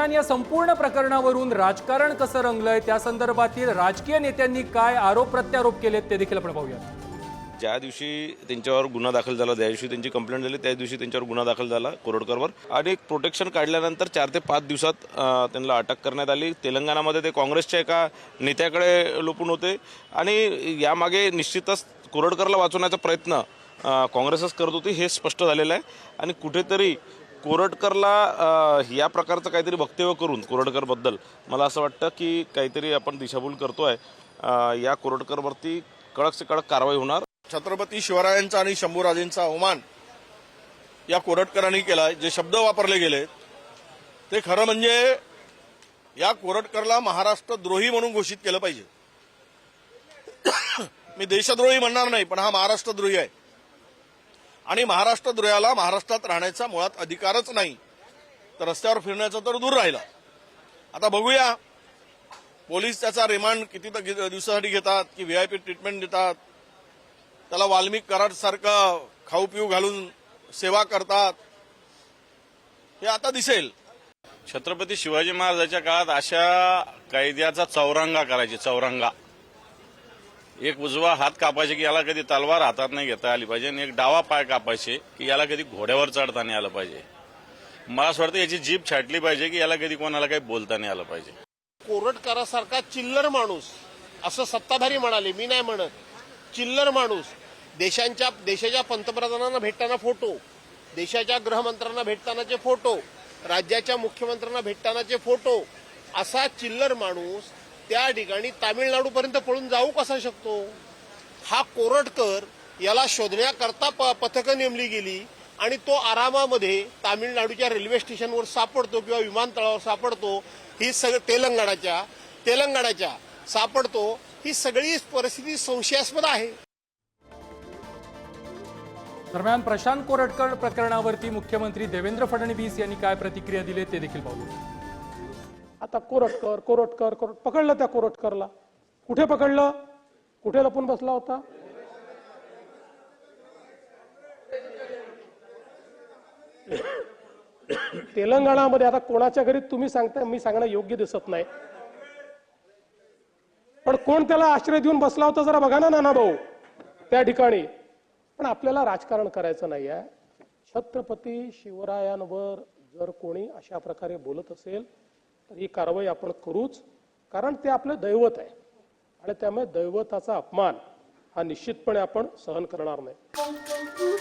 दरम्यान या संपूर्ण प्रकरणावरून राजकारण कसं रंगलंय त्या संदर्भातील राजकीय नेत्यांनी काय आरोप प्रत्यारोप केलेत ते देखील आपण पाहूया। ज्या दिवशी त्यांच्यावर गुन्हा दाखल झाला, त्या दिवशी त्यांची कंप्लेंट झाली, त्या दिवशी त्यांच्यावर गुन्हा दाखल झाला कोरटकरवर आणि एक प्रोटेक्शन काढल्यानंतर 4 ते 5 दिवसात त्यांना अटक करण्यात आली। तेलंगणामध्ये ते काँग्रेसच्या एका नेत्याकडे लपून होते आणि यामागे निश्चितच कोरटकरला वाचवण्याचा प्रयत्न काँग्रेसच करत होती हे स्पष्ट झालेलं आहे आणि कुठेतरी कोरटकरला या प्रकारचं काहीतरी वक्तव्य करून कोरटकरबद्दल मला असं वाटतं की काहीतरी आपण दिशाभूल करतोय। या कोरटकरवरती कडक से कडक कारवाई होणार। छत्रपती शिवरायांचा आणि शंभूराजेंचा अवमान या कोरटकरांनी केला। जे शब्द वापरले गेले ते खरं म्हणजे या कोरटकरला महाराष्ट्रद्रोही म्हणून घोषित केलं पाहिजे। मी देशद्रोही म्हणणार नाही, पण हा महाराष्ट्रद्रोही आहे आणि महाराष्ट्रद्रोहाला महाराष्ट्रात राहण्याचा मुळात अधिकारच नाही, तर रस्त्यावर फिरण्याचा तर दूर राहिला। आता बघूया पोलीस त्याचा रिमांड किती दिवसासाठी घेतात की व्हीआयपी ट्रीटमेंट देतात, त्याला वाल्मिक कराड सारखं खाऊ पिऊ घालून सेवा करतात, हे आता दिसेल। छत्रपती शिवाजी महाराजांच्या काळात अशा कायद्याचा चौरंगा करायचे। चौरंगा एक उजवा हात कापायचे की याला कधी तलवार हातात नाही घेता आली पाहिजे आणि एक डावा पाय कापायचे की याला कधी घोड्यावर चढता नाही आलं पाहिजे। मला असं वाटतं याची जीभ छाटली पाहिजे की याला कधी कोणाला काही बोलता नाही आलं पाहिजे। कोरटकरासारखा चिल्लर माणूस असं सत्ताधारी म्हणाले, मी नाही म्हणत, चिल्लर माणूस देशाच्या पंतप्रधानांना भेटताना फोटो, देशाच्या गृहमंत्र्यांना भेटतानाचे फोटो, राज्याच्या मुख्यमंत्र्यांना भेटतानाचे फोटो, असा चिल्लर माणूस त्या ठिकाणी तामिळनाडूपर्यंत पळून जाऊ कसा शकतो? हा कोरटकर याला शोधण्याकरता पथकं नेमली गेली आणि तो आरामामध्ये तामिळनाडूच्या रेल्वे स्टेशनवर सापडतो किंवा विमानतळावर सापडतो। ही तेलंगणाच्या सापडतो। ही सगळी परिस्थिती संशयास्पद आहे। दरम्यान प्रशांत कोरटकर प्रकरणावरती मुख्यमंत्री देवेंद्र फडणवीस यांनी काय प्रतिक्रिया दिली ते देखील पाहूया। आता कोरटकर पकडलं, त्या कोरटकरला कुठे पकडलं, कुठे लपून बसला होता? तेलंगणामध्ये। आता कोणाच्या घरी तुम्ही सांगताय, मी सांगणं योग्य दिसत नाही, पण कोण त्याला आश्रय देऊन बसला होता जरा बघा ना नाना भाऊ त्या ठिकाणी। पण आपल्याला राजकारण करायचं नाही आहे। छत्रपती शिवरायांवर जर कोणी अशा प्रकारे बोलत असेल तर ही कारवाई आपण करूच, कारण ते आपलं दैवत आहे आणि त्यामुळे दैवताचा अपमान हा निश्चितपणे आपण सहन करणार नाही।